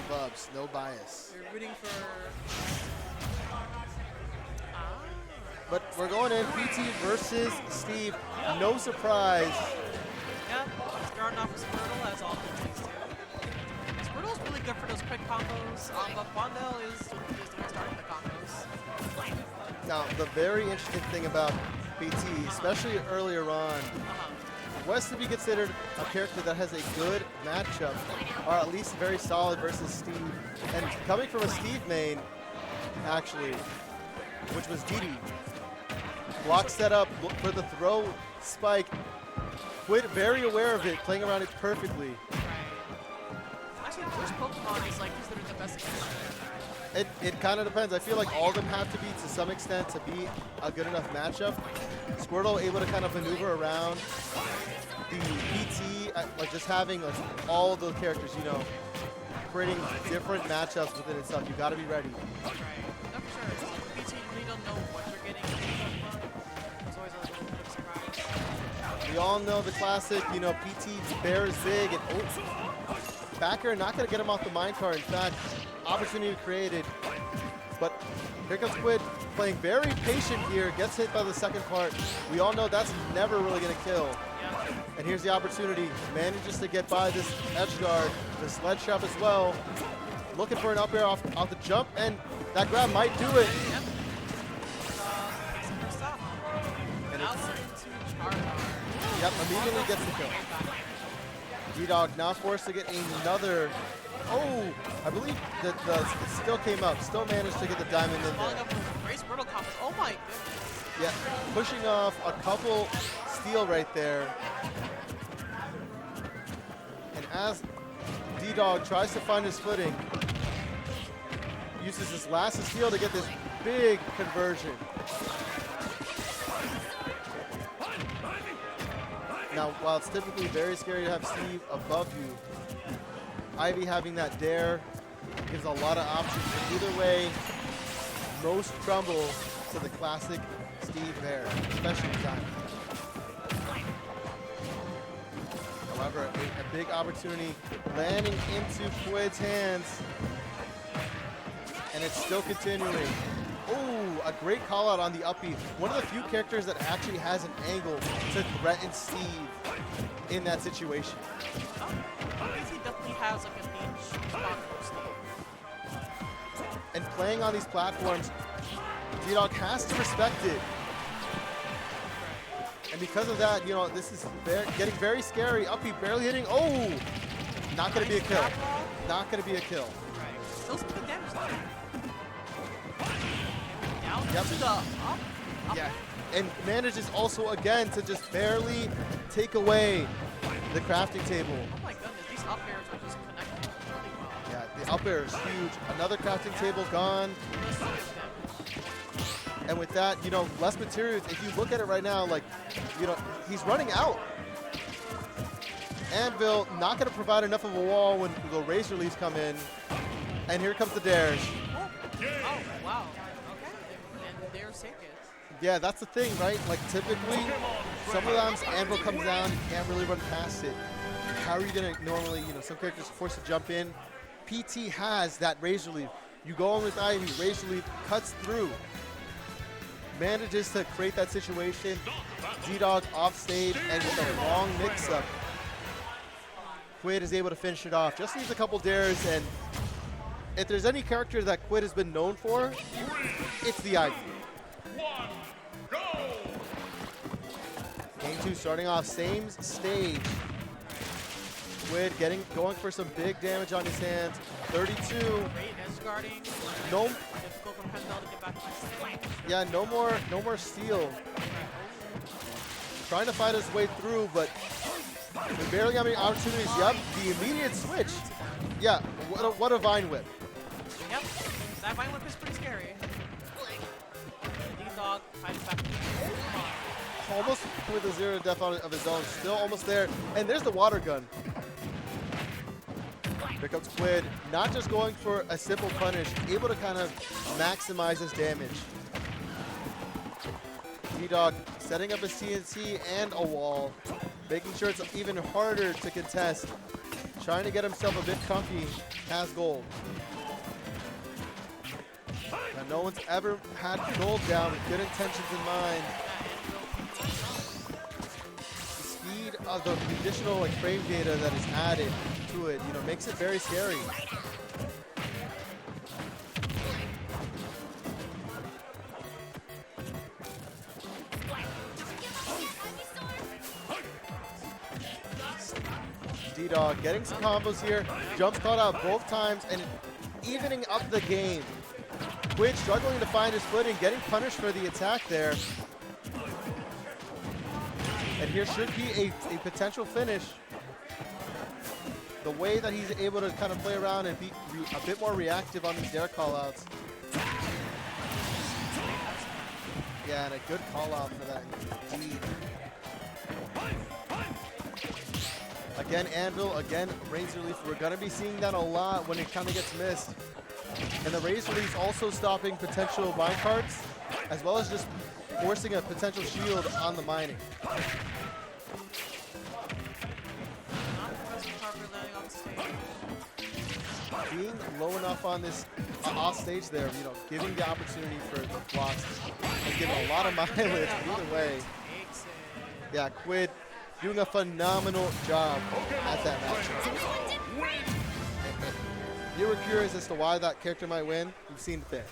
Bubs, no bias. You're rooting for... But we're going in PT versus Steve. No surprise. Yeah, starting off with Squirtle as all PTs do. Squirtle's really good for those quick combos, but Wandel is the one starting the combos. Now, the very interesting thing about PT, especially earlier on, was to be considered a character that has a good matchup, or at least very solid versus Steve. And coming from a Steve main, actually, which was DD. Block set up for the throw spike. Quidd very aware of it, playing around it perfectly. Right. Actually, which Pokemon is like considered the best against It kind of depends. I feel like all of them have to be, to some extent, to be a good enough matchup. Squirtle able to kind of maneuver around the PT, like just having like all of the characters, you know, creating different matchups within itself. You got to be ready. Right. No, for sure. PT, you really don't know what you're getting. It's always a little bit of surprise. We all know the classic, you know, PT bears big, and oh, backer not going to get him off the minecart. In fact, opportunity created, but here comes Quidd playing very patient here, gets hit by the second part. We all know that's never really going to kill. And here's the opportunity, manages to get by this edge guard, the sledge trap as well. Looking for an up air off the jump, and that grab might do it. Yep. And now we're into Charizard. Yep, immediately gets the kill. DDog now forced to get another. Oh, I believe that it still came up, still managed to get the diamond in there. Oh my goodness. Yeah, pushing off a couple steal right there. And as DDog tries to find his footing, uses his last steal to get this big conversion. Now, while it's typically very scary to have Steve above you, Ivy having that dare gives a lot of options, but either way, most crumble to the classic Steve Bear, especially time. However, a big opportunity landing into Quidd's hands, and it's still continuing. Oh, a great call out on the up B. One of the few characters that actually has an angle to threaten Steve in that situation. He definitely has like a niche spot for Steve. And playing on these platforms, DDog has to respect it. And because of that, you know, this is getting very scary. Up B barely hitting. Oh, not going to be a kill. Not going to be a kill. Right. Still some good damage though. Down Yep. to the up. Yeah. And manages also again to just barely take away the crafting table. Oh my goodness, these up airs are just connecting really well. Yeah, the up air is huge. Another crafting table gone. And with that, you know, less materials. If you look at it right now, like, you know, he's running out. Anvil not going to provide enough of a wall when the Razor Leaves come in. And here comes the dares. Oh, wow. Okay. And there's take it. Yeah, that's the thing, right? Like, typically, sometimes Anvil comes down, you can't really run past it. How are you going to normally, you know, some characters are forced to jump in. PT has that Razor Leaf. You go in with Ivy, Razor Leaf cuts through. Manages to create that situation. DDog off stage, and with a long mix-up, Quidd is able to finish it off. Just needs a couple dares, and if there's any character that Quidd has been known for, it's the Ivy. Game 2 starting off, same stage. Quidd going for some big damage on his hands. 32. Great edge guarding. No. Difficult for Pendel to get back to my stage. Yeah, no more steal. Trying to fight his way through, but we barely got any opportunities. Yep, the immediate switch. Yeah, what a Vine Whip. Yep, that Vine Whip is pretty scary. DDog fighting back. Almost with a 0 death of his own, still almost there. And there's the water gun. Here comes Quidd, not just going for a simple punish, able to kind of maximize his damage. DDog setting up his TNT and a wall, making sure it's even harder to contest, trying to get himself a bit comfy. has gold. Now, no one's ever had gold down with good intentions in mind. The speed of the additional like frame data that is added to it, you know, makes it very scary. DDog getting some combos here. Jumps caught out both times and evening up the game. Quidd struggling to find his footing, getting punished for the attack there. And here should be a potential finish. The way that he's able to kind of play around and be a bit more reactive on these dare callouts. Yeah, and a good call out for that indeed. Again, Anvil, again, Razor Leaf. We're going to be seeing that a lot when it kind of gets missed. And the Razor Leaf also stopping potential mine carts, as well as just forcing a potential shield on the mining. Being low enough on this off stage there, you know, giving the opportunity for the blocks and giving a lot of mileage either way. Yeah, Quidd doing a phenomenal job at that matchup. If you were curious as to why that character might win, you've seen it there.